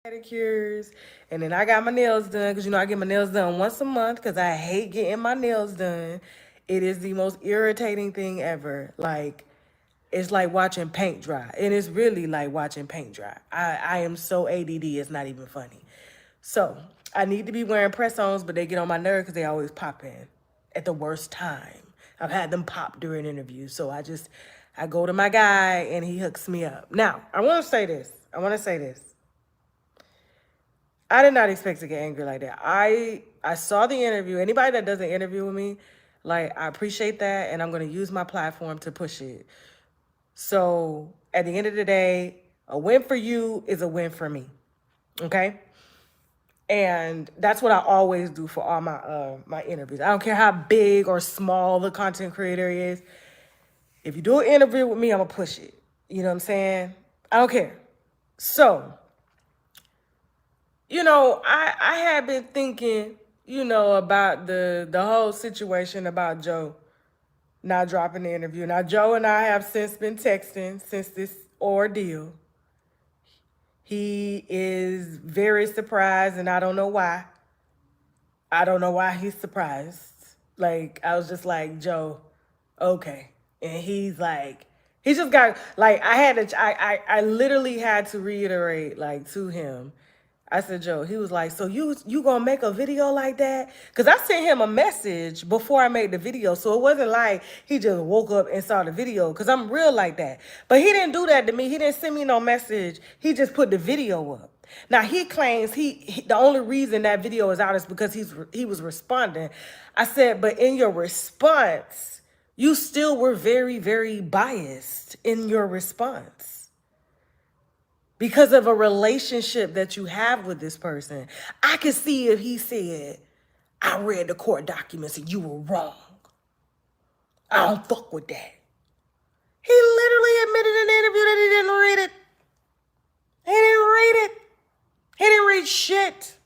pedicures, and then I got my nails done because I get my nails done once a month because I hate getting my nails done. It is the most irritating thing ever. Like, it's like watching paint dry, and it's really like watching paint dry. I am so ADD, it's not even funny. So I need to be wearing press-ons, but they get on my nerve because they always pop in at the worst time. I've had them pop during interviews, so I go to my guy and he hooks me up. Now, I want to say this. I did not expect to get angry like that. I saw the interview. Anybody that does an interview with me, like, I appreciate that, and I'm going to use my platform to push it. So at the end of the day, a win for you is a win for me, okay? And that's what I always do for all my interviews. I don't care how big or small the content creator is. If you do an interview with me, I'm going to push it. You know what I'm saying? I don't care. So, I had been thinking, about the whole situation about Joe not dropping the interview. Now, Joe and I have since been texting since this ordeal. He is very surprised, and I don't know why. I don't know why he's surprised. Like, I was just like, Joe, okay. And he's like, he just got, like, I literally had to reiterate, like, to him. I said, Joe, he was like, so you gonna make a video like that? Because I sent him a message before I made the video. So it wasn't like he just woke up and saw the video, because I'm real like that. But he didn't do that to me. He didn't send me no message. He just put the video up. Now, he claims the only reason that video is out is because he was responding. I said, but in your response, you still were very, very biased in your response, because of a relationship that you have with this person. I could see if he said, I read the court documents and you were wrong. I don't fuck with that. He literally admitted in the interview that he didn't read it. He didn't read it. He didn't read shit.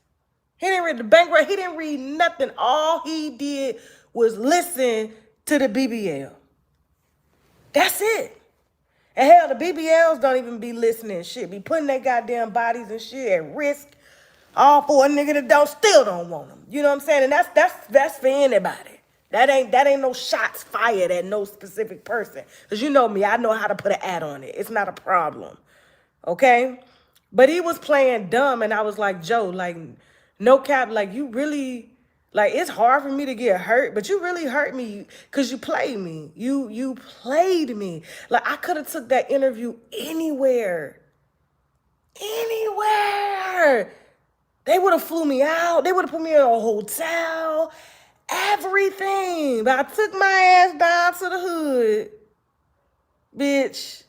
He didn't read the bankroll. He didn't read nothing. All he did was listen to the BBL. That's it. And hell, the BBLs don't even be listening shit. Be putting their goddamn bodies and shit at risk, all for a nigga that still don't want them. You know what I'm saying? And that's for anybody. That ain't no shots fired at no specific person. Because you know me, I know how to put an ad on it. It's not a problem. Okay? But he was playing dumb, and I was like, Joe, like, no cap, like, you really... Like, it's hard for me to get hurt, but you really hurt me because you played me. You played me. Like, I could have took that interview anywhere. Anywhere. They would have flew me out. They would have put me in a hotel. Everything. But I took my ass down to the hood, bitch,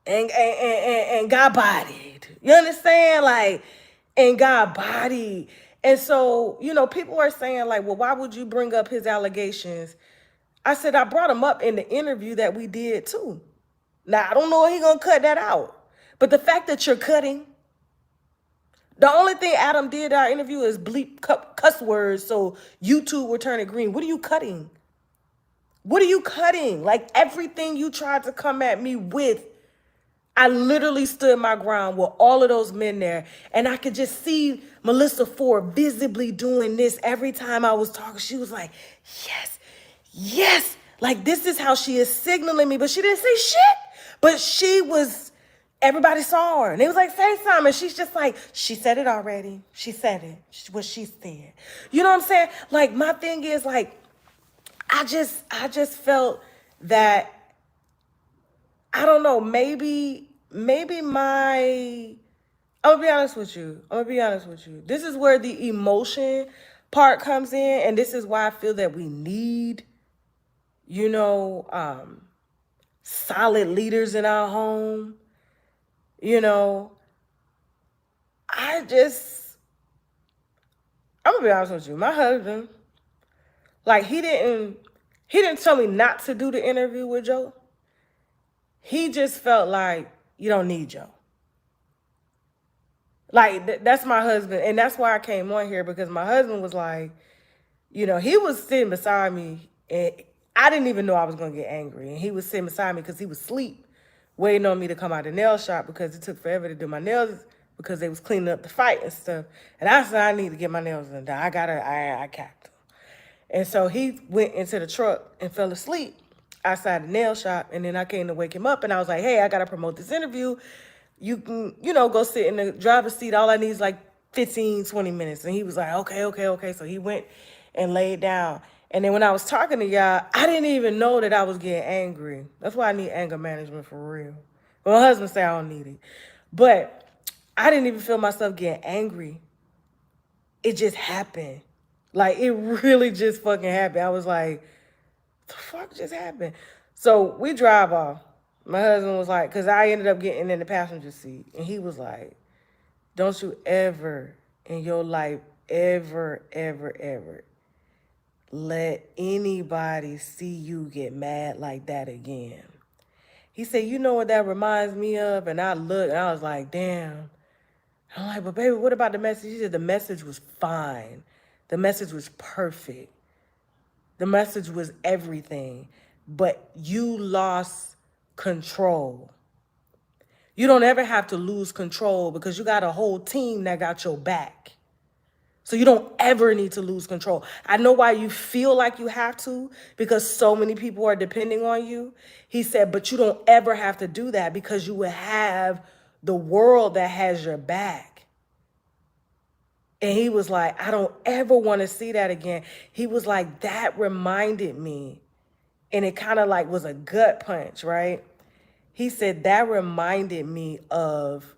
and got bodied. You understand? Like, and got bodied. And so, people are saying, like, well, why would you bring up his allegations? I said, I brought him up in the interview that we did, too. Now, I don't know if he's going to cut that out. But the fact that you're cutting, the only thing Adam did in our interview is bleep cuss words so YouTube will turn it green. What are you cutting? What are you cutting? Like, everything you tried to come at me with, I literally stood my ground with all of those men there. And I could just see Melissa Ford visibly doing this every time I was talking. She was like, yes, yes. Like, this is how she is signaling me. But she didn't say shit. But everybody saw her. And they was like, say something. And she's just like, she said it already. She said it. What she said. You know what I'm saying? Like, my thing is, like, I just felt that, I don't know, maybe I'm gonna be honest with you. This is where the emotion part comes in, and this is why I feel that we need, solid leaders in our home. I'm gonna be honest with you. My husband, like, he didn't tell me not to do the interview with Joe. He just felt like, you don't need Joe. Like, that's my husband. And that's why I came on here, because my husband was like, he was sitting beside me, and I didn't even know I was going to get angry. And he was sitting beside me because he was asleep, waiting on me to come out of the nail shop because it took forever to do my nails because they was cleaning up the fight and stuff. And I said, I need to get my nails done. I capped him. And so he went into the truck and fell asleep outside the nail shop. And then I came to wake him up and I was like, hey, I got to promote this interview. You can, go sit in the driver's seat. All I need is like 15, 20 minutes. And he was like, okay. So he went and laid down. And then when I was talking to y'all, I didn't even know that I was getting angry. That's why I need anger management for real. Well, my husband said I don't need it. But I didn't even feel myself getting angry. It just happened. Like, it really just fucking happened. I was like, the fuck just happened? So we drive off. My husband was like, because I ended up getting in the passenger seat. And he was like, don't you ever in your life, ever let anybody see you get mad like that again. He said, you know what that reminds me of? And I looked and I was like, damn. I'm like, but baby, what about the message? He said the message was fine. The message was perfect. The message was everything. But you lost control. You don't ever have to lose control because you got a whole team that got your back. So you don't ever need to lose control. I know why you feel like you have to, because so many people are depending on you. He said, but you don't ever have to do that because you will have the world that has your back. And he was like, I don't ever want to see that again. He was like, that reminded me. And it kind of like was a gut punch, right? He said, that reminded me of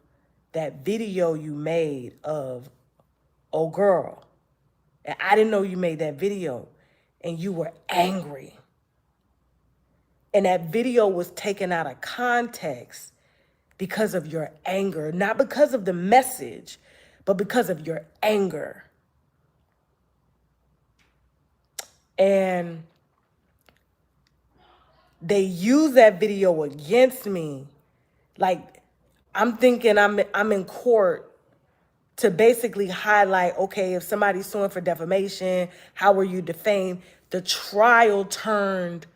that video you made of, oh girl, and I didn't know you made that video and you were angry. And that video was taken out of context because of your anger, not because of the message, but because of your anger. And they use that video against me. Like, I'm thinking I'm in court to basically highlight, okay, if somebody's suing for defamation, how were you defamed? The trial turned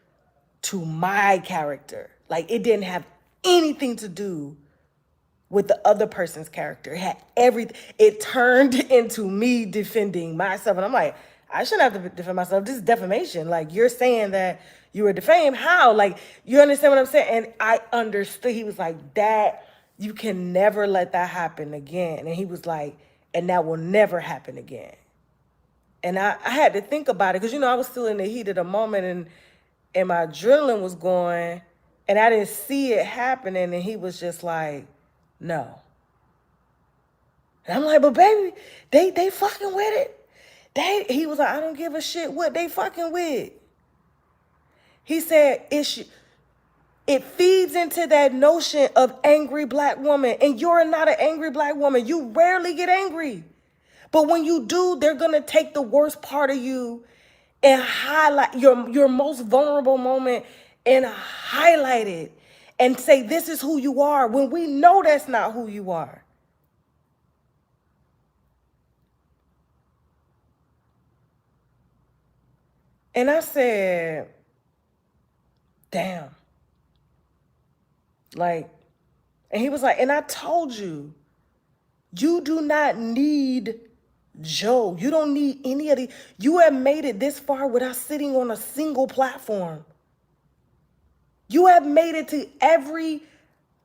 to my character. Like, it didn't have anything to do with the other person's character. It had everything. It turned into me defending myself. And I'm like, I shouldn't have to defend myself. This is defamation. Like, you're saying that you were defamed. How? Like, you understand what I'm saying? And I understood. He was like, that, you can never let that happen again. And he was like, and that will never happen again. And I had to think about it because, I was still in the heat of the moment and my adrenaline was going and I didn't see it happening. And he was just like, no. And I'm like, but baby, they fucking with it. He was like, I don't give a shit what they fucking with. He said, it feeds into that notion of angry black woman. And you're not an angry black woman. You rarely get angry. But when you do, they're going to take the worst part of you and highlight your most vulnerable moment and highlight it and say, this is who you are, when we know that's not who you are. And I said, damn. Like, and he was like, and I told you, you do not need Joe. You don't need any of the, you have made it this far without sitting on a single platform. You have made it to every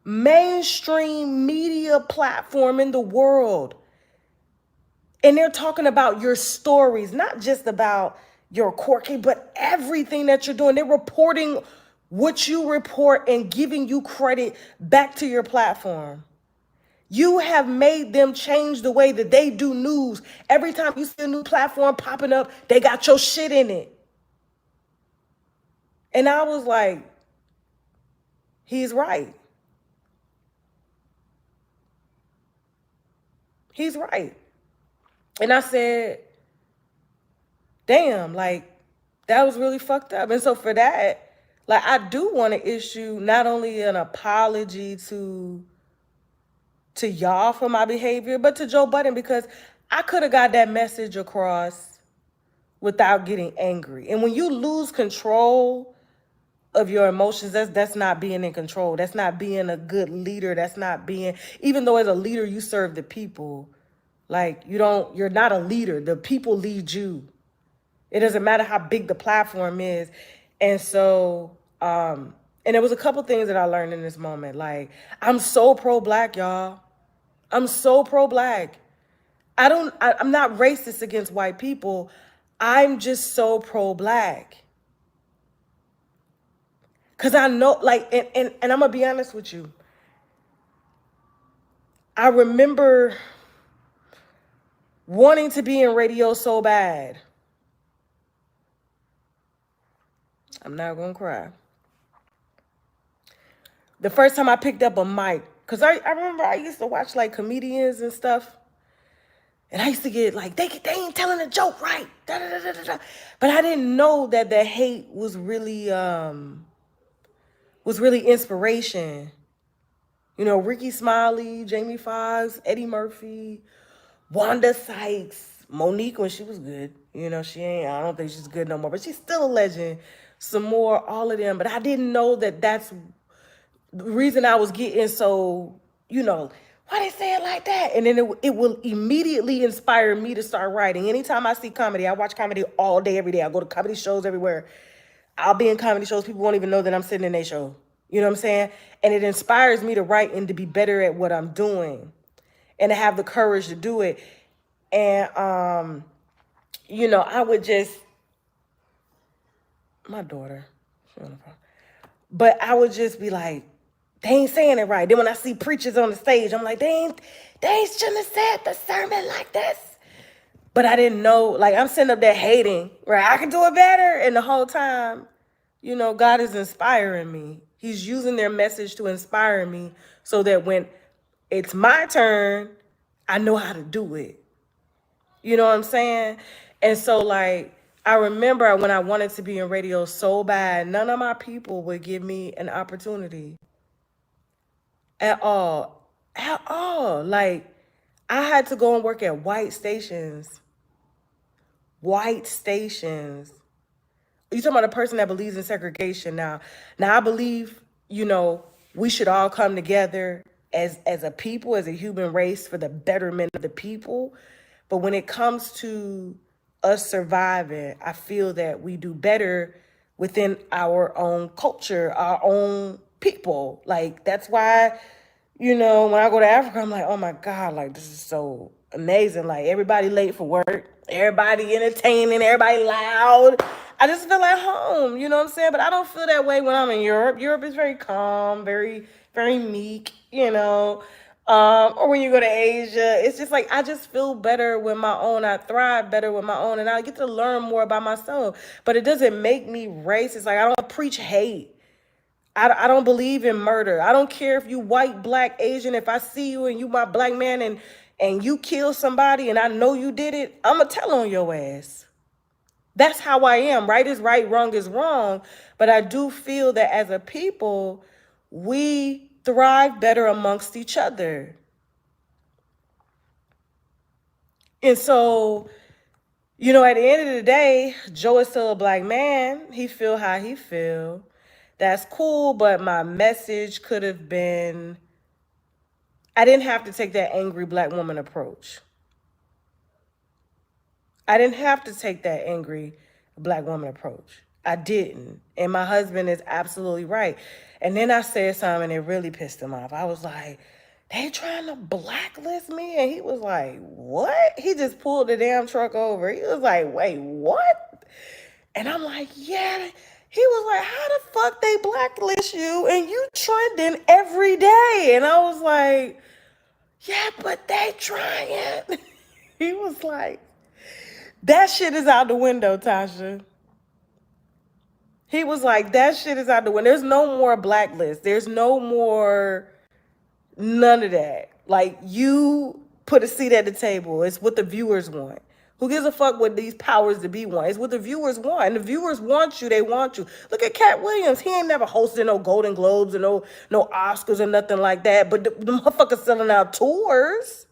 mainstream media platform in the world. And they're talking about your stories, not just about your quirky, but everything that you're doing. They're reporting what you report and giving you credit back to your platform. You have made them change the way that they do news. Every time you see a new platform popping up, they got your shit in it. And I was like, he's right. He's right. And I said, damn, like, that was really fucked up. And so for that, like, I do want to issue not only an apology to y'all for my behavior, but to Joe Budden, because I could have got that message across without getting angry. And when you lose control of your emotions, that's not being in control. That's not being a good leader. That's not being, even though as a leader you serve the people, like you're not a leader. The people lead you. It doesn't matter how big the platform is. And so, and there was a couple things that I learned in this moment. Like, I'm so pro-black, y'all. I'm so pro-black. I'm not racist against white people. I'm just so pro-black. Because I know, like, and I'm going to be honest with you. I remember wanting to be in radio so bad. I'm not going to cry. The first time I picked up a mic, because I remember I used to watch, like, comedians and stuff. And I used to get, like, they ain't telling a joke right. Da, da, da, da, da. But I didn't know that the hate was really inspiration. You know, Ricky Smiley, Jamie Foxx, Eddie Murphy, Wanda Sykes, Monique when she was good. You know, I don't think she's good no more, but she's still a legend. Some more, all of them. But I didn't know that that's the reason I was getting so, you know, why they say it like that? And then it will immediately inspire me to start writing. Anytime I see comedy, I watch comedy all day, every day. I go to comedy shows everywhere. I'll be in comedy shows. People won't even know that I'm sitting in their show. You know what I'm saying? And it inspires me to write and to be better at what I'm doing and to have the courage to do it. And, you know, I would just, my daughter, but I would just be like, they ain't saying it right. Then when I see preachers on the stage, I'm like, they shouldn't have said the sermon like this. But I didn't know, like, I'm sitting up there hating, right? I can do it better. And the whole time, you know, God is inspiring me. He's using their message to inspire me so that when it's my turn, I know how to do it. You know what I'm saying? And so, like, I remember when I wanted to be in radio so bad, none of my people would give me an opportunity at all. At all. Like, I had to go and work at white stations. White stations. You talking about a person that believes in segregation now. Now I believe, you know, we should all come together as a people, as a human race for the betterment of the people. But when it comes to us surviving, I feel that we do better within our own culture, our own people. Like, that's why, you know, when I go to Africa, I'm like, oh my God, like, this is so amazing. Like, everybody late for work, everybody entertaining, everybody loud. I just feel at home, you know what I'm saying? But I don't feel that way when I'm in Europe. Europe is very calm, very, very meek, you know. Or when you go to Asia, it's just like, I just feel better with my own. I thrive better with my own, and I get to learn more about myself. But it doesn't make me racist. Like, I don't preach hate. I don't believe in murder. I don't care if you white, black, Asian. If I see you and you my black man and you kill somebody and I know you did it, I'm going to tell on your ass. That's how I am. Right is right, wrong is wrong. But I do feel that as a people, we thrive better amongst each other. And so, you know, at the end of the day, Joe is still a black man. He feel how he feel. That's cool, but my message could have been, I didn't have to take that angry black woman approach. I didn't have to take that angry black woman approach. I didn't. And my husband is absolutely right. And then I said something and it really pissed him off. I was like, they trying to blacklist me? And he was like, what? He just pulled the damn truck over. He was like, wait, what? And I'm like, yeah. He was like, how the fuck they blacklist you and you trending every day? And I was like, yeah, but they trying. He was like, that shit is out the window, Tasha. He was like, that shit is out the window. There's no more blacklist. There's no more none of that. Like, you put a seat at the table. It's what the viewers want. Who gives a fuck what these powers to be want? It's what the viewers want. And the viewers want you. They want you. Look at Cat Williams. He ain't never hosted no Golden Globes or no Oscars or nothing like that. But the motherfucker's selling out tours.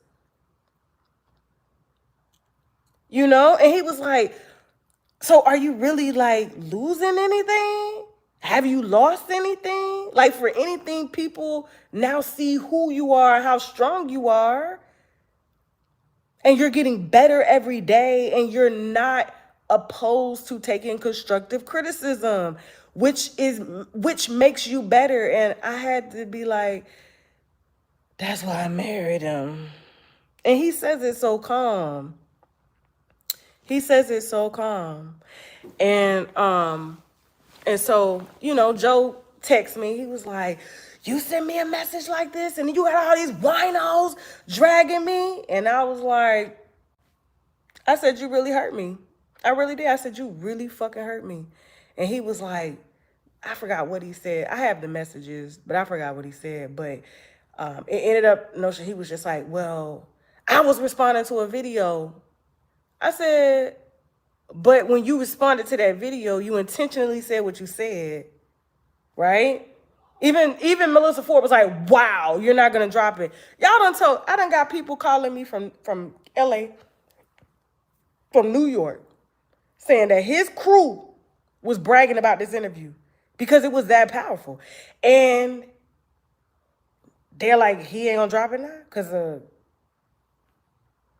You know? And he was like, so are you really, like, losing anything? Have you lost anything? Like, for anything, people now see who you are, how strong you are, and you're getting better every day, and you're not opposed to taking constructive criticism, which makes you better. And I had to be like, that's why I married him. And he says it so calm. He says it so calm. And so, Joe texted me. He was like, you sent me a message like this, and you got all these winos dragging me. And I was like, I said, you really hurt me. I really did. I said, you really fucking hurt me. And he was like, I forgot what he said. I have the messages, but I forgot what he said. But it ended up, he was just like, well, I was responding to a video. I said, but when you responded to that video, you intentionally said what you said, right? Even Melissa Ford was like, wow, you're not going to drop it. I done got people calling me from LA, from New York, saying that his crew was bragging about this interview because it was that powerful. And they're like, he ain't going to drop it now? Because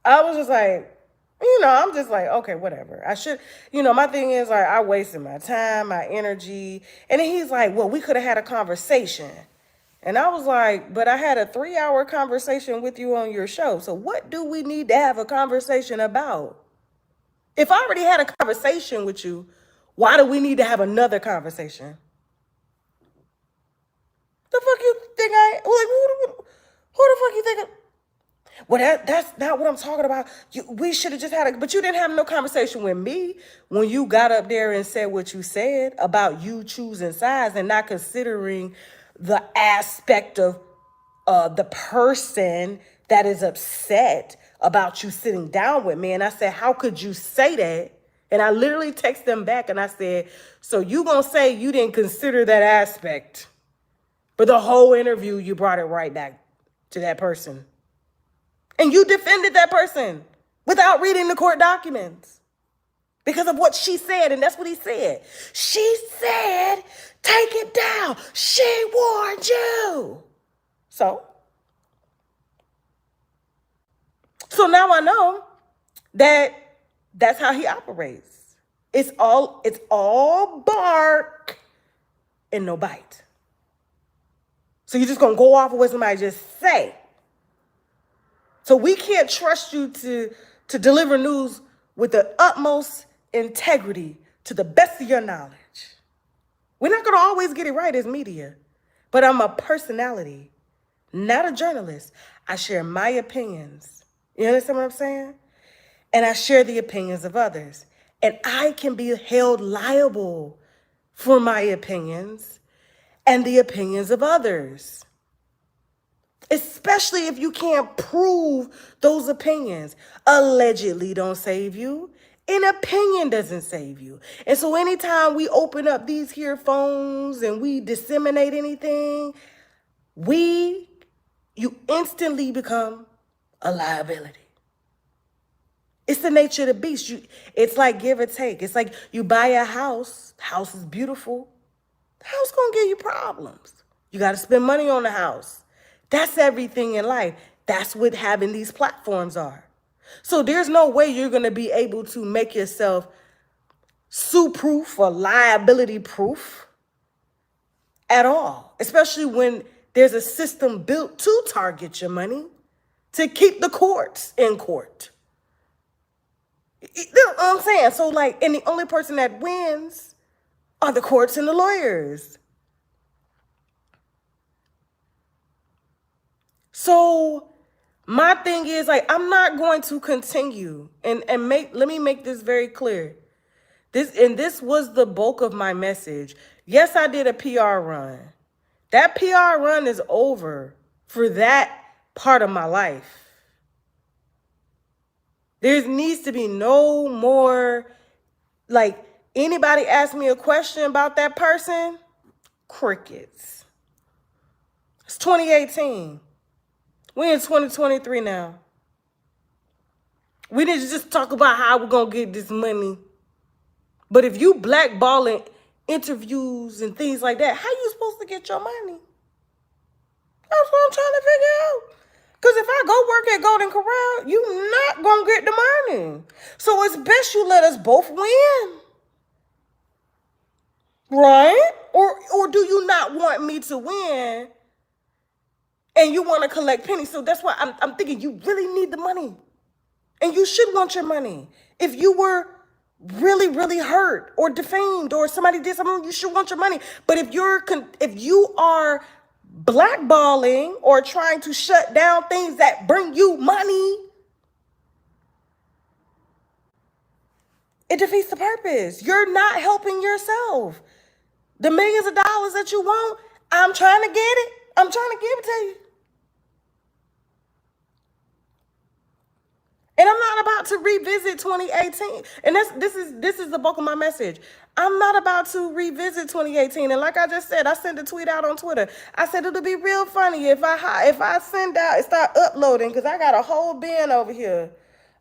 I was just like, I'm just like, okay, whatever. I should, my thing is, like, I wasted my time, my energy. And then he's like, well, we could have had a conversation. And I was like, but I had a 3-hour conversation with you on your show. So what do we need to have a conversation about? If I already had a conversation with you, why do we need to have another conversation? The fuck you think who the fuck you think well, that's not what I'm talking about. We should have just had but you didn't have no conversation with me when you got up there and said what you said about you choosing sides and not considering the aspect of the person that is upset about you sitting down with me. And I said, how could you say that? And I literally texted them back and I said, so you gonna say you didn't consider that aspect, but the whole interview you brought it right back to that person. And you defended that person without reading the court documents because of what she said. And that's what he said. She said, take it down. She warned you. So now I know that that's how he operates. It's all bark and no bite. So you're just going to go off of what somebody just say. So we can't trust you to deliver news with the utmost integrity to the best of your knowledge. We're not going to always get it right as media, but I'm a personality, not a journalist. I share my opinions. You understand what I'm saying? And I share the opinions of others. And I can be held liable for my opinions and the opinions of others. Especially if you can't prove those opinions. Allegedly don't save you. An opinion doesn't save you. And so anytime we open up these here phones and we disseminate anything, you instantly become a liability. It's the nature of the beast. It's like give or take. It's like you buy a house. The house is beautiful. The house gonna give you problems. You got to spend money on the house. That's everything in life. That's what having these platforms are. So there's no way you're going to be able to make yourself sue-proof or liability-proof at all, especially when there's a system built to target your money to keep the courts in court. You know what I'm saying? So and the only person that wins are the courts and the lawyers. So my thing is I'm not going to continue and let me make this very clear. This was the bulk of my message. Yes, I did a PR run. That PR run is over for that part of my life. There needs to be no more, anybody ask me a question about that person, crickets. It's 2018. We're in 2023 now. We need to just talk about how we're going to get this money. But if you blackballing interviews and things like that, how you supposed to get your money? That's what I'm trying to figure out. Because if I go work at Golden Corral, you not going to get the money. So it's best you let us both win. Right? Or do you not want me to win and you want to collect pennies? So that's why I'm thinking you really need the money. And you should want your money. If you were really, really hurt or defamed or somebody did something, you should want your money. But if you are blackballing or trying to shut down things that bring you money, it defeats the purpose. You're not helping yourself. The millions of dollars that you want, I'm trying to get it. I'm trying to give it to you. And I'm not about to revisit 2018. And this is the bulk of my message. I'm not about to revisit 2018. And like I just said, I sent a tweet out on Twitter. I said it'll be real funny if I send out and start uploading, because I got a whole bin over here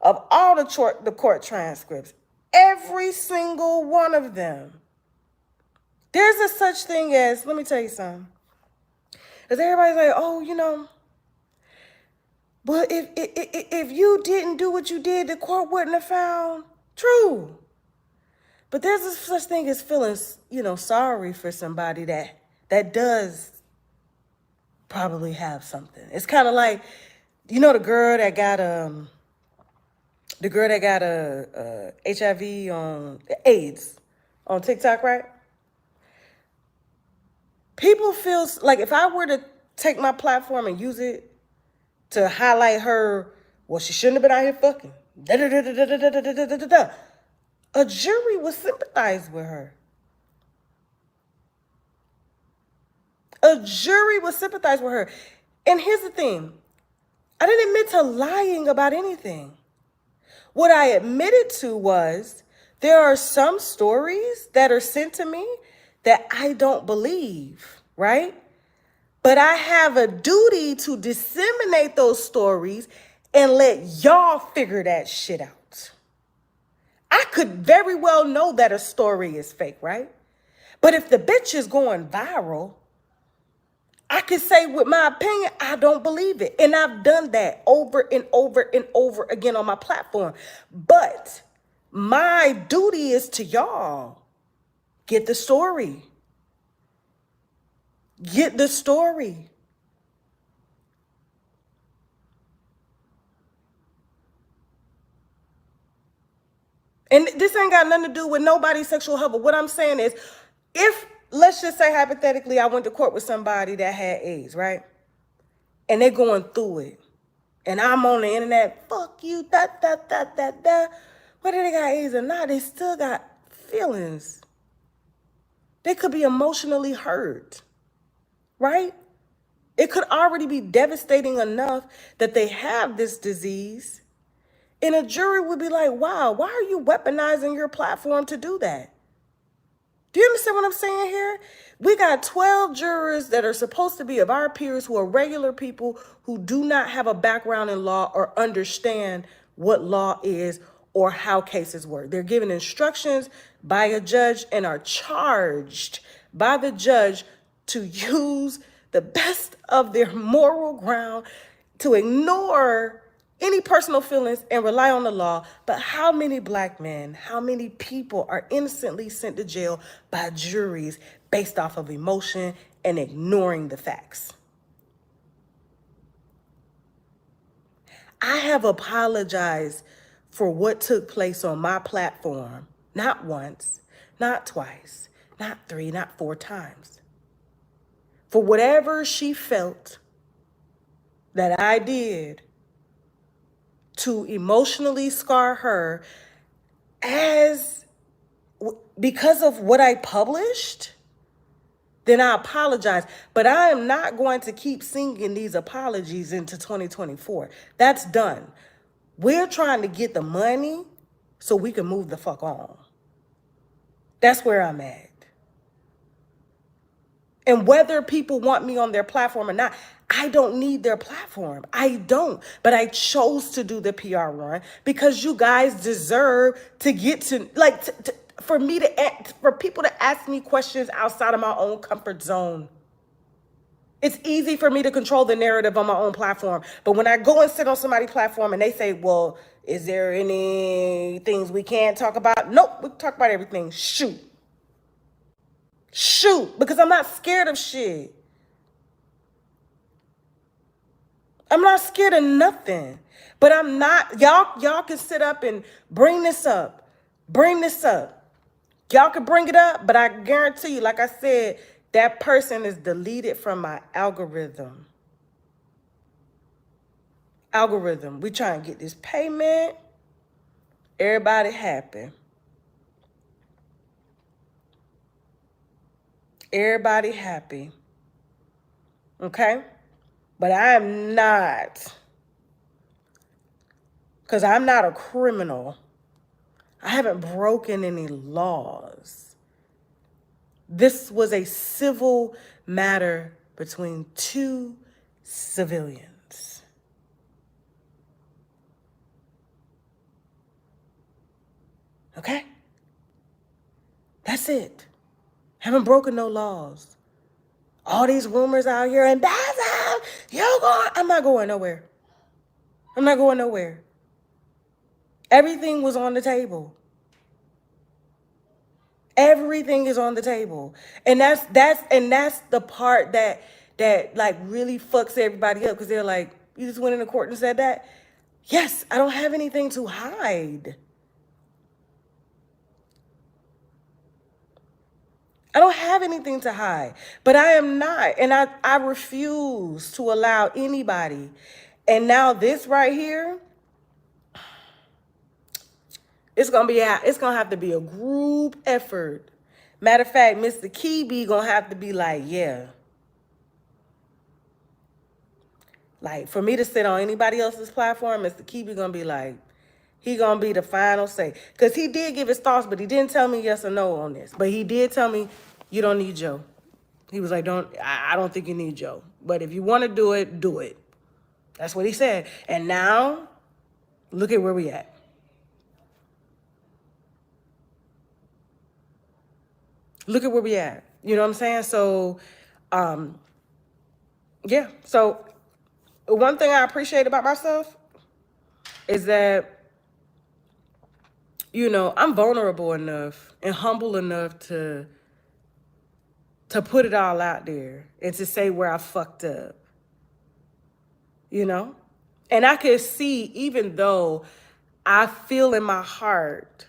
of all the court transcripts. Every single one of them. There's a such thing as, let me tell you something. Because everybody's like, oh, you know, but if you didn't do what you did, the court wouldn't have found. True. But there's a such thing as feeling, you know, sorry for somebody that does probably have something. It's kind of like, you know, the girl that got HIV on AIDS on TikTok, right? People feel like if I were to take my platform and use it to highlight her, well, she shouldn't have been out here fucking. A jury would sympathize with her. A jury would sympathize with her. And here's the thing. I didn't admit to lying about anything. What I admitted to was there are some stories that are sent to me that I don't believe, right? But I have a duty to disseminate those stories and let y'all figure that shit out. I could very well know that a story is fake, right? But if the bitch is going viral, I could say with my opinion, I don't believe it. And I've done that over and over and over again on my platform. But my duty is to y'all. Get the story. Get the story. And this ain't got nothing to do with nobody's sexual health. But what I'm saying is, if, let's just say hypothetically, I went to court with somebody that had AIDS, right? And they're going through it. And I'm on the internet, fuck you, whether they got AIDS or not, they still got feelings. They could be emotionally hurt. Right? It could already be devastating enough that they have this disease. And a jury would be like, wow, why are you weaponizing your platform to do that? Do you understand what I'm saying here? We got 12 jurors that are supposed to be of our peers who are regular people who do not have a background in law or understand what law is or how cases work. They're given instructions by a judge and are charged by the judge to use the best of their moral ground to ignore any personal feelings and rely on the law. But how many black men, how many people are innocently sent to jail by juries based off of emotion and ignoring the facts? I have apologized for what took place on my platform, not once, not twice, not 3, not 4 times. For whatever she felt that I did to emotionally scar her because of what I published, then I apologize. But I am not going to keep singing these apologies into 2024. That's done. We're trying to get the money so we can move the fuck on. That's where I'm at. And whether people want me on their platform or not, I don't need their platform. I don't. But I chose to do the PR run because you guys deserve to get to, for people to ask me questions outside of my own comfort zone. It's easy for me to control the narrative on my own platform. But when I go and sit on somebody's platform and they say, well, is there any things we can't talk about? Nope, we can talk about everything. Shoot. Because I'm not scared of shit. I'm not scared of nothing. But I'm not, y'all can sit up and bring this up. Y'all can bring it up, but I guarantee you, like I said, that person is deleted from my algorithm. We try and get this payment. Everybody happy. Okay? But I am not, because I'm not a criminal. I haven't broken any laws. This was a civil matter between two civilians. Okay? That's it. Haven't broken no laws. All these rumors out here and I'm not going nowhere. Everything was on the table. Everything is on the table. And that's the part that like really fucks everybody up, because they're like, you just went into court and said that? Yes, I don't have anything to hide. I don't have anything to hide, but I am not. And I refuse to allow anybody. And now this right here, it's going to have to be a group effort. Matter of fact, Mr. Kibi going to have to be like, yeah. Like, for me to sit on anybody else's platform, Mr. Kibi going to be like, he going to be the final say. Because he did give his thoughts, but he didn't tell me yes or no on this. But he did tell me, you don't need Joe. He was like, I don't think you need Joe. But if you want to do it, do it. That's what he said. And now, look at where we at. You know what I'm saying? So, yeah. So, one thing I appreciate about myself is that, you know, I'm vulnerable enough and humble enough to put it all out there and to say where I fucked up, you know? And I can see, even though I feel in my heart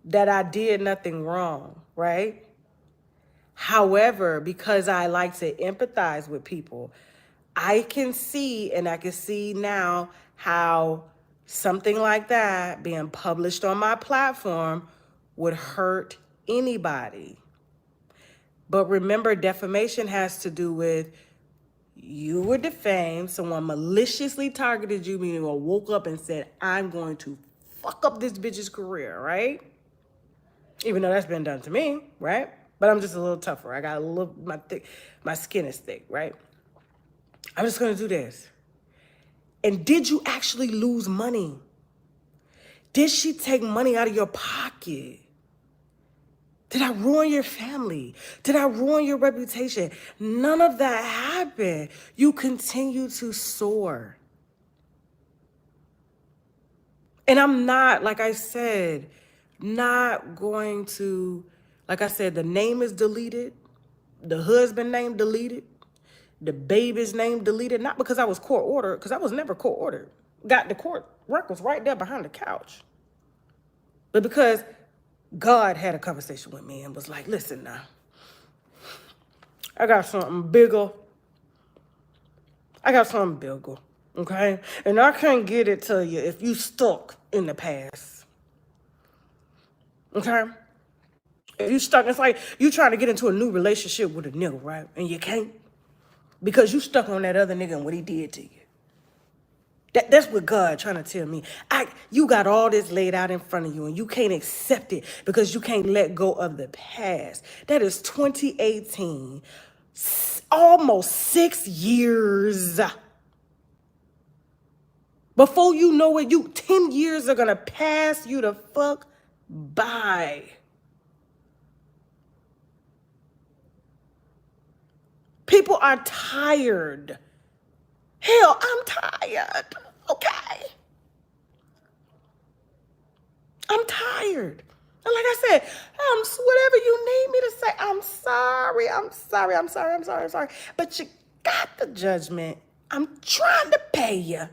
that I did nothing wrong, right? However, because I like to empathize with people, I can see now how something like that being published on my platform would hurt anybody. But remember, defamation has to do with you were defamed, someone maliciously targeted you, meaning or woke up and said, I'm going to fuck up this bitch's career, right? Even though that's been done to me, right? But I'm just a little tougher. I got a little, my skin is thick, right? I'm just going to do this. And did you actually lose money? Did she take money out of your pocket? Did I ruin your family? Did I ruin your reputation? None of that happened. You continue to soar. And I'm not, like I said, not going to, like I said, the name is deleted. The husband name deleted. The baby's name deleted. Not because I was court ordered, because I was never court ordered. Got the court records right there behind the couch. But because God had a conversation with me and was like, listen now, I got something bigger. Okay? And I can't get it to you if you stuck in the past. Okay? If you stuck, it's like you trying to get into a new relationship with a nigga, right? And you can't because you stuck on that other nigga and what he did to you. That's what God trying to tell me. You got all this laid out in front of you and you can't accept it because you can't let go of the past. That is 2018. Almost 6 years. Before you know it, 10 years are going to pass you the fuck by. People are tired. Hell, I'm tired. Okay? I'm tired. And like I said, whatever you need me to say, I'm sorry. I'm sorry. But you got the judgment. I'm trying to pay you.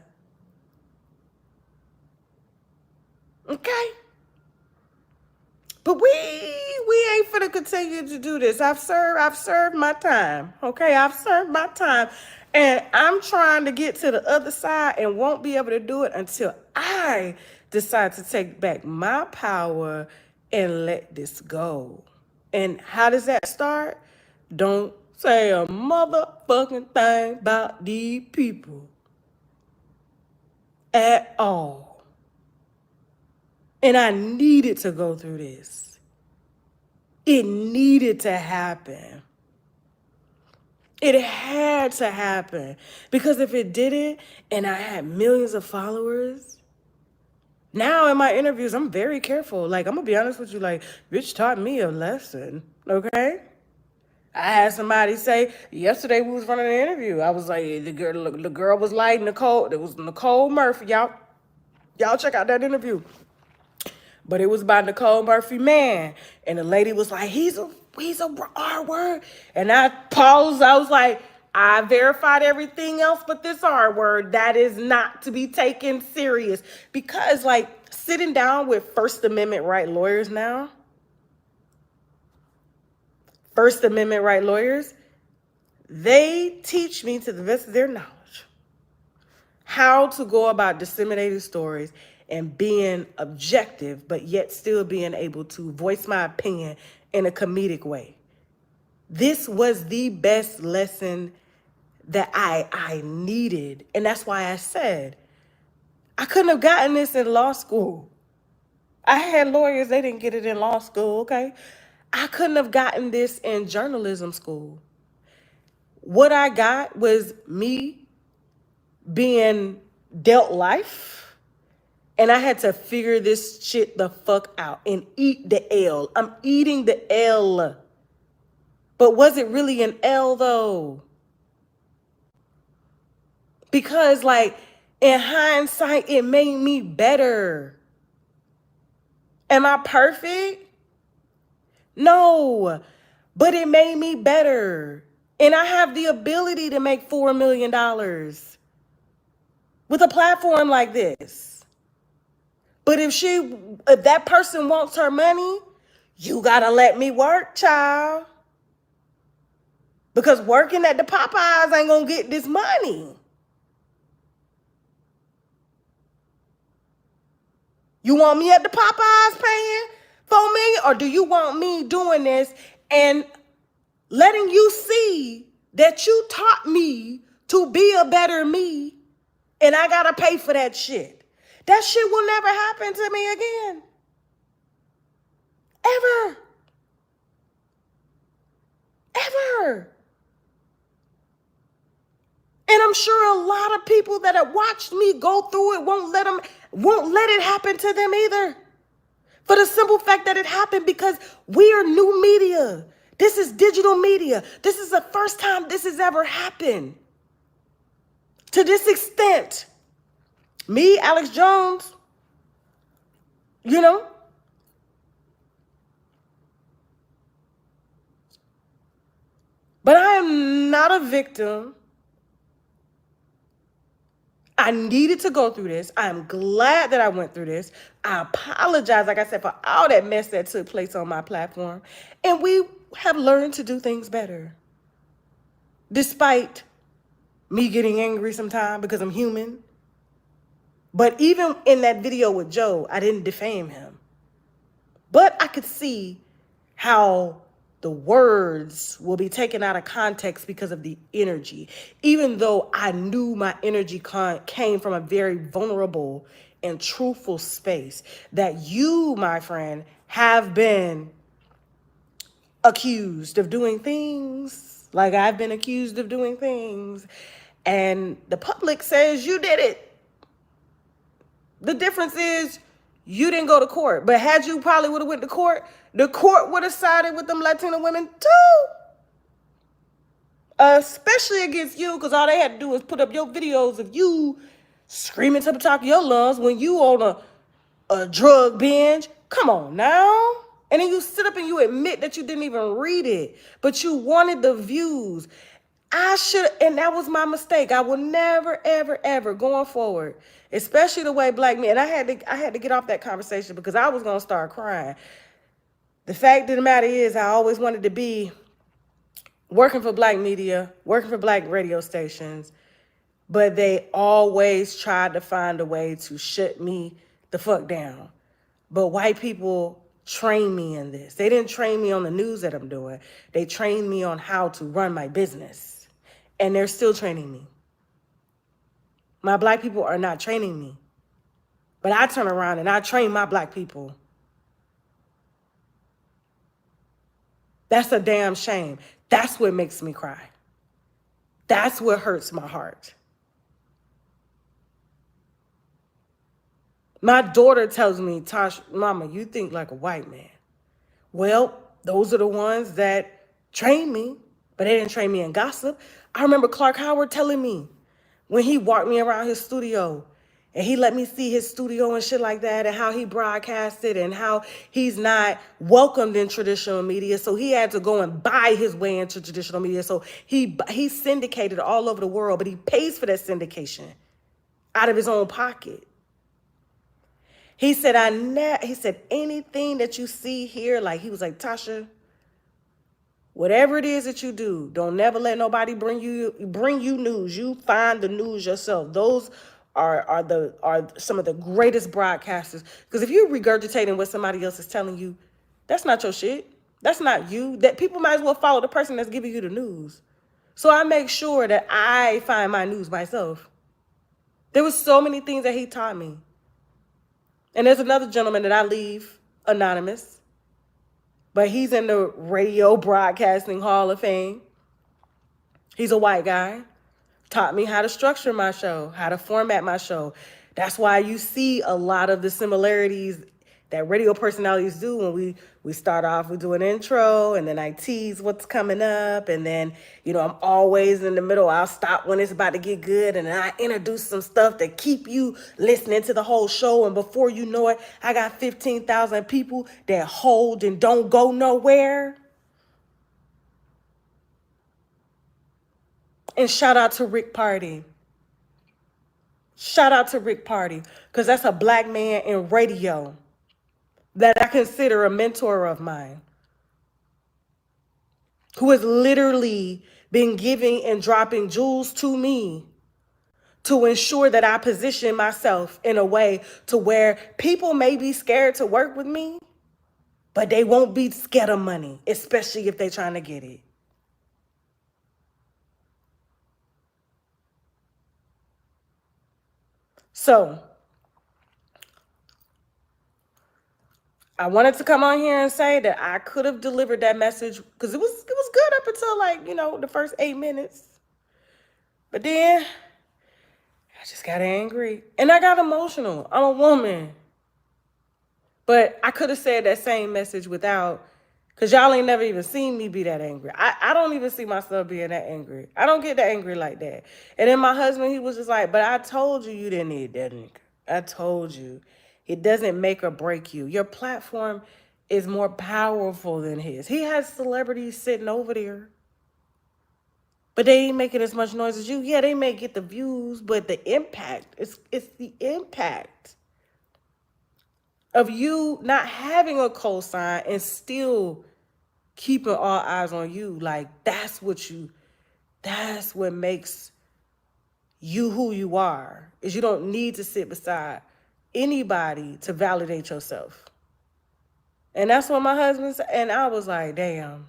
Okay? But we ain't finna continue to do this. I've served my time. Okay? I've served my time. And I'm trying to get to the other side and won't be able to do it until I decide to take back my power and let this go. And how does that start? Don't say a motherfucking thing about these people at all. And I needed to go through this. It needed to happen. It had to happen. Because if it didn't, and I had millions of followers, now in my interviews, I'm very careful. Like, I'm going to be honest with you. Like, bitch taught me a lesson. Okay? I had somebody say, yesterday we was running an interview. I was like, the girl was like Nicole. It was Nicole Murphy. Y'all check out that interview. But it was by Nicole Murphy, man. And the lady was like, he's a R word. And I paused. I was like, I verified everything else but this R word. That is not to be taken serious. Because, like, sitting down with First Amendment right lawyers now, First Amendment right lawyers, they teach me to the best of their knowledge how to go about disseminating stories and being objective, but yet still being able to voice my opinion in a comedic way. This was the best lesson that I needed. And that's why I said, I couldn't have gotten this in law school. I had lawyers, they didn't get it in law school, okay? I couldn't have gotten this in journalism school. What I got was me being dealt life, and I had to figure this shit the fuck out and eat the L. I'm eating the L. But was it really an L though? Because, like, in hindsight, it made me better. Am I perfect? No, but it made me better. And I have the ability to make $4 million with a platform like this. But if that person wants her money, you gotta let me work, child. Because working at the Popeyes ain't gonna get this money. You want me at the Popeyes paying $4 million, or do you want me doing this and letting you see that you taught me to be a better me, and I gotta pay for that shit? That shit will never happen to me again. Ever. Ever. And I'm sure a lot of people that have watched me go through it won't let it happen to them either. For the simple fact that it happened because we are new media. This is digital media. This is the first time this has ever happened. To this extent. Me, Alex Jones, you know. But I am not a victim. I needed to go through this. I'm glad that I went through this. I apologize, like I said, for all that mess that took place on my platform. And we have learned to do things better. Despite me getting angry sometimes because I'm human. But even in that video with Joe, I didn't defame him. But I could see how the words will be taken out of context because of the energy. Even though I knew my energy came from a very vulnerable and truthful space, that you, my friend, have been accused of doing things like I've been accused of doing things. And the public says you did it. The difference is you didn't go to court. But had you probably would have went to court, the court would have sided with them Latina women too. especially against you, because all they had to do was put up your videos of you screaming to the top of your lungs when you on a drug binge. Come on now. And then you sit up and you admit that you didn't even read it, but you wanted the views. I should, and that was my mistake. I will never, ever, ever going forward, especially the way black men. And I had to get off that conversation because I was gonna start crying. The fact of the matter is, I always wanted to be working for black media, working for black radio stations, but they always tried to find a way to shut me the fuck down. But white people trained me in this. They didn't train me on the news that I'm doing. They trained me on how to run my business. And they're still training me. My black people are not training me. But I turn around and I train my black people. That's a damn shame. That's what makes me cry. That's what hurts my heart. My daughter tells me, Tasha, Mama, you think like a white man. Well, those are the ones that trained me, but they didn't train me in gossip. I remember Clark Howard telling me when he walked me around his studio and he let me see his studio and shit like that and how he broadcasted and how he's not welcomed in traditional media. So he had to go and buy his way into traditional media. So he syndicated all over the world, but he pays for that syndication out of his own pocket. He said, he said, anything that you see here, like he was like, Tasha, whatever it is that you do, don't never let nobody bring you news. You find the news yourself. Those are some of the greatest broadcasters. Because if you're regurgitating what somebody else is telling you, that's not your shit. That's not you. That people might as well follow the person that's giving you the news. So I make sure that I find my news myself. There was so many things that he taught me. And there's another gentleman that I leave anonymous, but he's in the Radio Broadcasting Hall of Fame. He's a white guy. Taught me how to structure my show, how to format my show. That's why you see a lot of the similarities that radio personalities do when we start off, we do an intro, and then I tease what's coming up, and then, you know, I'm always in the middle. I'll stop when it's about to get good, and then I introduce some stuff to keep you listening to the whole show, and before you know it, I got 15,000 people that hold and don't go nowhere. And shout out to Rick Party. Shout out to Rick Party, because that's a black man in radio that I consider a mentor of mine, who has literally been giving and dropping jewels to me to ensure that I position myself in a way to where people may be scared to work with me, but they won't be scared of money, especially if they're trying to get it. So I wanted to come on here and say that I could have delivered that message because it was good up until, like, you know, the first 8 minutes. But then I just got angry and I got emotional. I'm a woman. But I could have said that same message without, because y'all ain't never even seen me be that angry. I don't even see myself being that angry. I don't get that angry like that. And then my husband, he was just like, but I told you didn't need that nigga. I told you. It doesn't make or break you. Your platform is more powerful than his. He has celebrities sitting over there, but they ain't making as much noise as you. Yeah, they may get the views, but the impact, it's the impact of you not having a cosign and still keeping all eyes on you. Like, that's what makes you who you are, is you don't need to sit beside anybody to validate yourself. And that's what my husband said. And I was like, damn,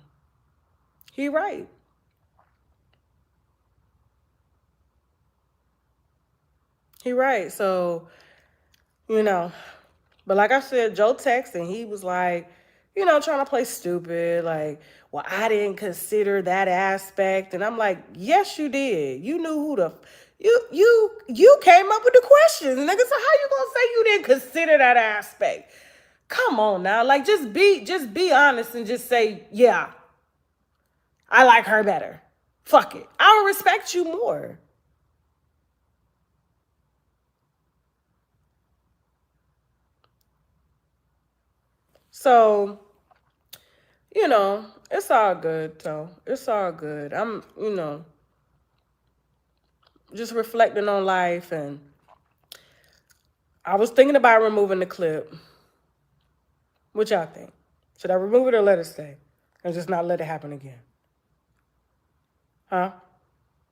he right. He right. So, you know, but like I said, Joe texted and he was like, you know, trying to play stupid. Like, well, I didn't consider that aspect. And I'm like, yes, you did. You knew who the... You came up with the questions, nigga. So how you gonna say you didn't consider that aspect? Come on now. Like, just be honest and just say, yeah, I like her better. Fuck it. I'll respect you more. So, it's all good, though. It's all good. I'm, just reflecting on life, and I was thinking about removing the clip. What y'all think? Should I remove it or let it stay? Or just not let it happen again? Huh?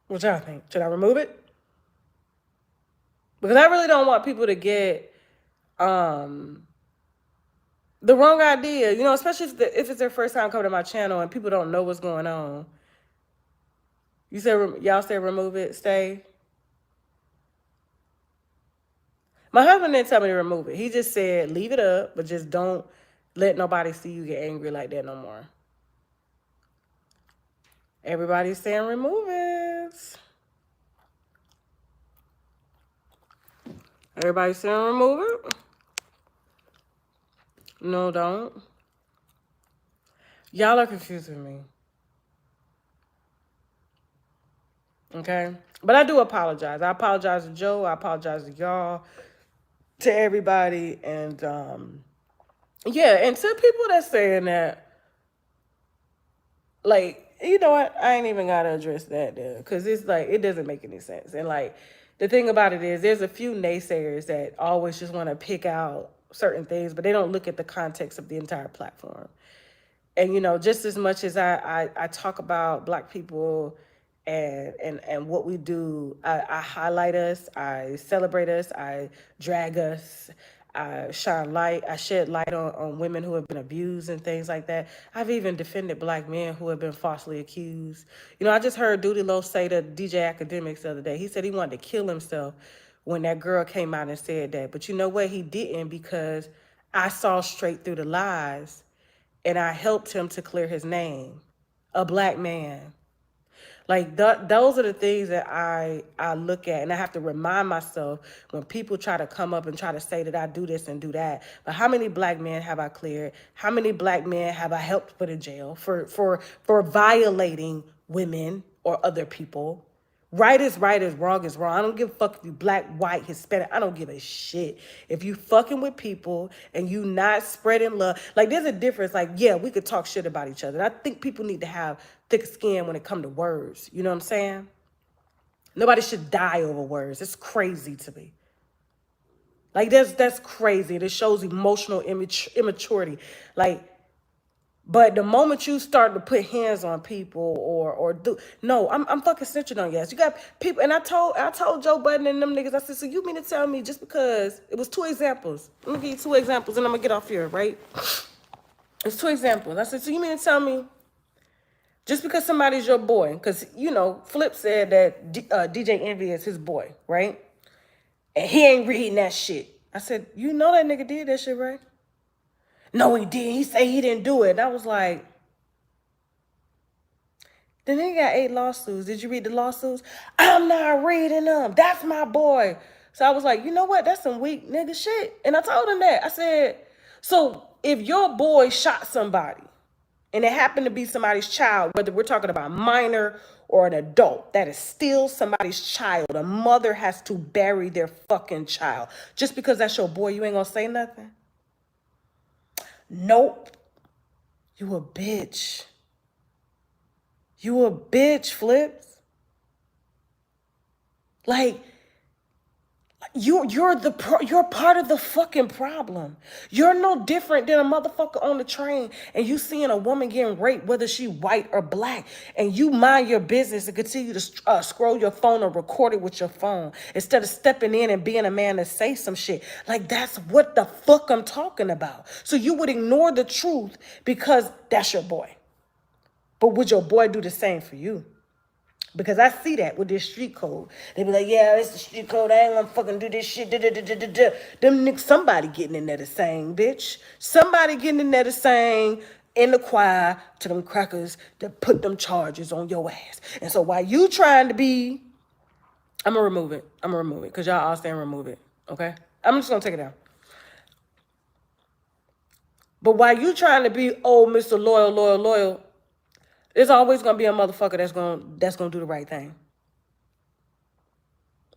What y'all think? Should I remove it? Because I really don't want people to get the wrong idea, especially if it's their first time coming to my channel and people don't know what's going on. Y'all say remove it, stay? My husband didn't tell me to remove it. He just said leave it up, but just don't let nobody see you get angry like that no more. Everybody's saying remove it. Everybody's saying remove it. No, don't. Y'all are confusing me. Okay? But I do apologize. I apologize to Joe. I apologize to y'all, to everybody. And, yeah, and to people that's saying that, like, you know what? I ain't even got to address that there. Because it's like, it doesn't make any sense. And, like, the thing about it is there's a few naysayers that always just want to pick out certain things, but they don't look at the context of the entire platform. And, just as much as I talk about Black people and what we do, I highlight us, I celebrate us, I drag us, I shed light on women who have been abused and things like that. I've even defended Black men who have been falsely accused. I just heard Duty Low say to DJ Academics the other day. He said he wanted to kill himself when that girl came out and said that. But you know what? He didn't, because I saw straight through the lies. And I helped him to clear his name, a Black man. Like, those are the things that I look at, and I have to remind myself when people try to come up and try to say that I do this and do that. But how many Black men have I cleared? How many Black men have I helped put in jail for violating women or other people? Right is right, is wrong is wrong. I don't give a fuck if you Black, white, Hispanic. I don't give a shit. If you fucking with people and you not spreading love, like, there's a difference. Like, yeah, we could talk shit about each other. And I think people need to have thick skin when it comes to words. You know what I'm saying? Nobody should die over words. It's crazy to me. Like, that's crazy. It shows emotional immaturity. Like, but the moment you start to put hands on people or do, no, I'm fucking snitching on you. You got people, and I told Joe Budden and them niggas, I said, so you mean to tell me just because it was 2 examples? Let me give you 2 examples and I'm gonna get off here, right? It's 2 examples. I said, so you mean to tell me just because somebody's your boy, because Flip said that DJ Envy is his boy, right? And he ain't reading that shit. I said, you know that nigga did that shit, right? No, he didn't. He said he didn't do it. And I was like, the nigga got 8 lawsuits. Did you read the lawsuits? I'm not reading them. That's my boy. So I was like, you know what? That's some weak nigga shit. And I told him that. I said, so if your boy shot somebody and it happened to be somebody's child, whether we're talking about minor or an adult, that is still somebody's child. A mother has to bury their fucking child. Just because that's your boy, you ain't gonna say nothing? Nope. You a bitch. You a bitch, Flips. Like, you're part of the fucking problem. You're no different than a motherfucker on the train and you seeing a woman getting raped, whether she white or Black, and you mind your business and continue to scroll your phone or record it with your phone instead of stepping in and being a man to say some shit. Like, that's what the fuck I'm talking about. So you would ignore the truth because that's your boy. But would your boy do the same for you? Because I see that with this street code. They be like, yeah, it's the street code. I ain't gonna fucking do this shit. Them niggas, somebody getting in there to sing, bitch. Somebody getting in there to sing in the choir to them crackers that put them charges on your ass. And so while you trying to be, I'm gonna remove it. Because y'all all saying remove it, okay? I'm just gonna take it down. But while you trying to be, oh, Mr. Loyal, There's always gonna be a motherfucker that's gonna do the right thing.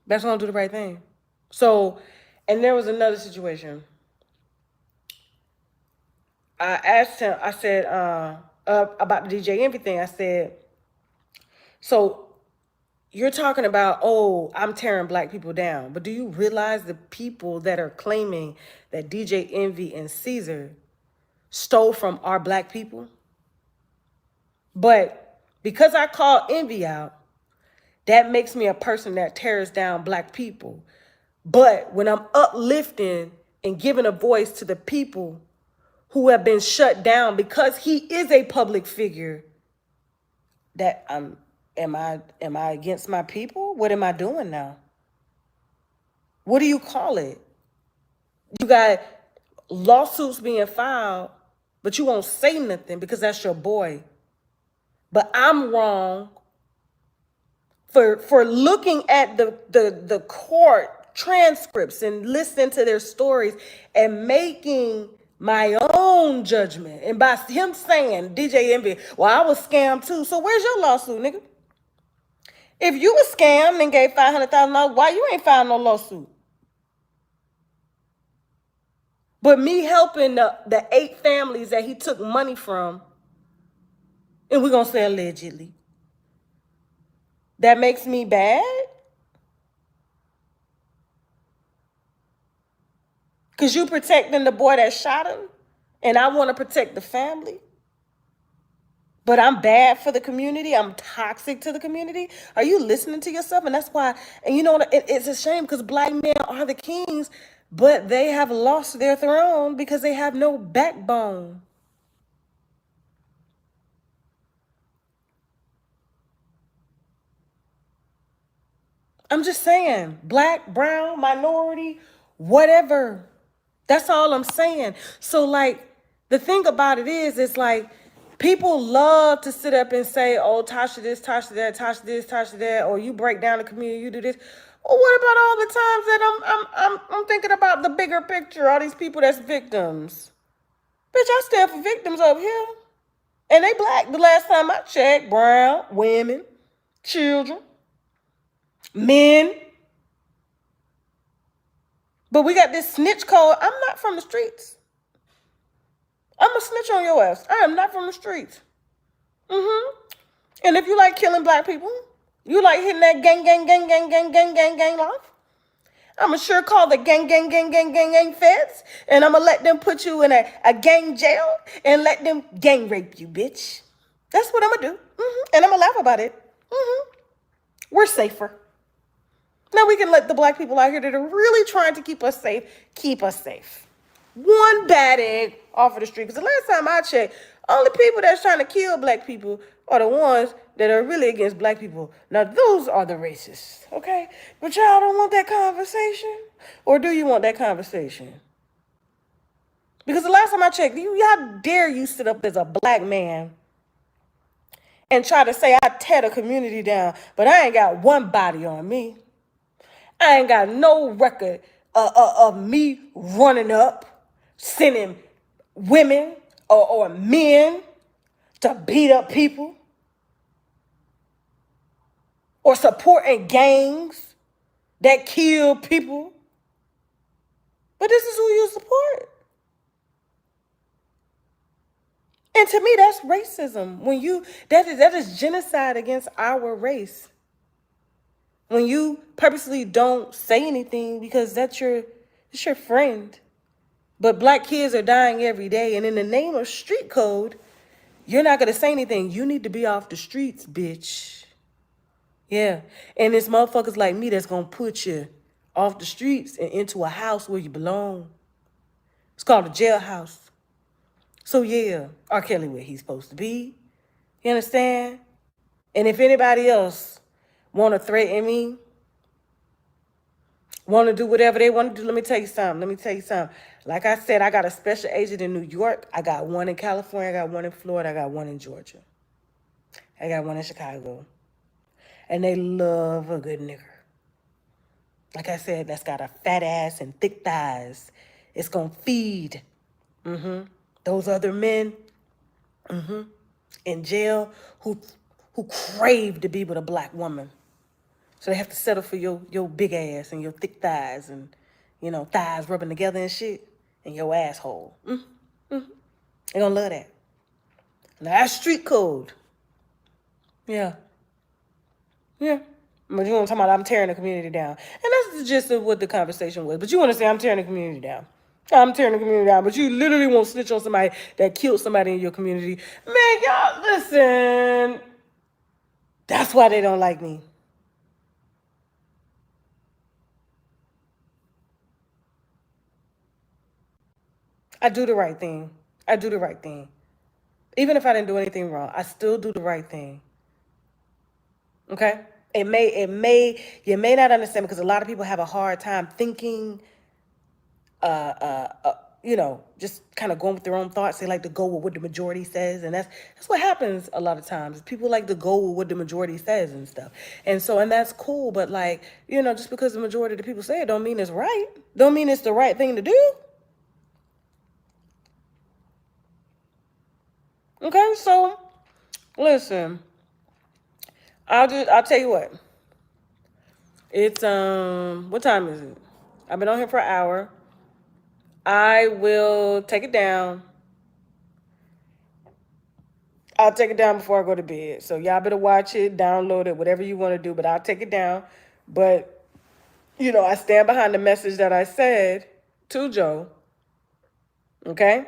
That's gonna do the right thing. So, and there was another situation. I asked him. I said about the DJ Envy thing. I said, so you're talking about, oh, I'm tearing black people down, but do you realize the people that are claiming that DJ Envy and Caesar stole from our black people? But because I call Envy out, that makes me a person that tears down black people. But when I'm uplifting and giving a voice to the people who have been shut down because he is a public figure, that am I against my people? What am I doing now? What do you call it? You got lawsuits being filed, but you won't say nothing because that's your boy. But I'm wrong for looking at the court transcripts and listening to their stories and making my own judgment. And by him saying, DJ Envy, well, I was scammed too. So where's your lawsuit, nigga? If you was scammed and gave $500,000, why you ain't filed no lawsuit? But me helping the 8 families that he took money from, and we're going to say allegedly, that makes me bad? Because you protecting the boy that shot him, and I want to protect the family? But I'm bad for the community. I'm toxic to the community. Are you listening to yourself? And that's why, and you know, it's a shame because black men are the kings, but they have lost their throne because they have no backbone. I'm just saying, black, brown, minority, whatever. That's all I'm saying. So, like, the thing about it is, it's like, people love to sit up and say, oh, Tasha this, Tasha that, Tasha this, Tasha that, or you break down the community, you do this. Well, what about all the times that I'm thinking about the bigger picture, all these people that's victims? Bitch, I stand for victims over here. And they black. The last time I checked, brown, women, children, men. But we got this snitch code. I'm not from the streets. I'm a snitch on your ass. I am not from the streets. And if you like killing black people, you like hitting that gang life, I'ma sure call the gang feds, and I'ma let them put you in a gang jail and let them gang rape you, bitch. That's what I'ma do. And I'ma laugh about it. We're safer. Now we can let the black people out here that are really trying to keep us safe. One bad egg off of the street. Because the last time I checked, only people that's trying to kill black people are the ones that are really against black people. Now, those are the racists, okay? But y'all don't want that conversation? Or do you want that conversation? Because the last time I checked, how dare you sit up as a black man and try to say I tear the community down, but I ain't got one body on me. I ain't got no record of me running up, sending women or men to beat up people, or supporting gangs that kill people. But this is who you support. And to me, that's racism. That is genocide against our race. When you purposely don't say anything because it's your friend. But black kids are dying every day. And in the name of street code, you're not going to say anything. You need to be off the streets, bitch. Yeah. And it's motherfuckers like me that's going to put you off the streets and into a house where you belong. It's called a jailhouse. So yeah, R. Kelly where he's supposed to be. You understand? And if anybody else want to threaten me, want to do whatever they want to do, let me tell you something. Like I said, I got a special agent in New York. I got one in California. I got one in Florida. I got one in Georgia. I got one in Chicago. And they love a good nigger. Like I said, that's got a fat ass and thick thighs. It's going to feed those other men. in jail who crave to be with a black woman. So they have to settle for your big ass and your thick thighs and, thighs rubbing together and shit and your asshole. They're gonna love that. Now that's street code. Yeah. Yeah. But you want to talk about I'm tearing the community down. And that's the gist of what the conversation was. But you want to say I'm tearing the community down. I'm tearing the community down. But you literally won't snitch on somebody that killed somebody in your community. Man, y'all, listen. That's why they don't like me. I do the right thing. I do the right thing. Even if I didn't do anything wrong, I still do the right thing. Okay? You may not understand because a lot of people have a hard time thinking, just kind of going with their own thoughts. They like to go with what the majority says. And that's what happens a lot of times. People like to go with what the majority says and stuff. And that's cool. But just because the majority of the people say it don't mean it's right. Don't mean it's the right thing to do. Okay, so listen, I'll tell you what. It's what time is it? I've been on here for an hour. I will take it down. I'll take it down before I go to bed. So y'all better watch it, download it, whatever you want to do, but I'll take it down. But I stand behind the message that I said to Joe. Okay?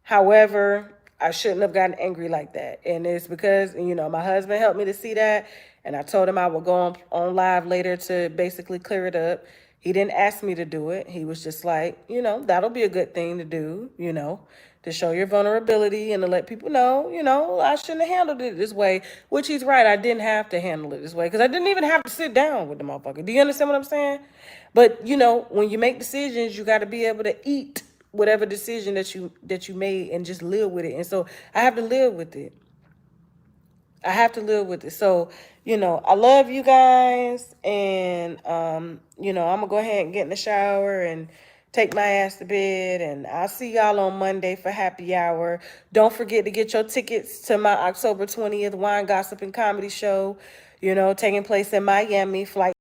However, I shouldn't have gotten angry like that. And it's because, my husband helped me to see that. And I told him I would go on live later to basically clear it up. He didn't ask me to do it. He was just like, that'll be a good thing to do, to show your vulnerability and to let people know, I shouldn't have handled it this way. Which he's right. I didn't have to handle it this way because I didn't even have to sit down with the motherfucker. Do you understand what I'm saying? But, when you make decisions, you got to be able to eat whatever decision that you made and just live with it. And so I have to live with it. So, I love you guys. And, I'm going to go ahead and get in the shower and take my ass to bed. And I'll see y'all on Monday for happy hour. Don't forget to get your tickets to my October 20th Wine, Gossip, and Comedy show, taking place in Miami. Flight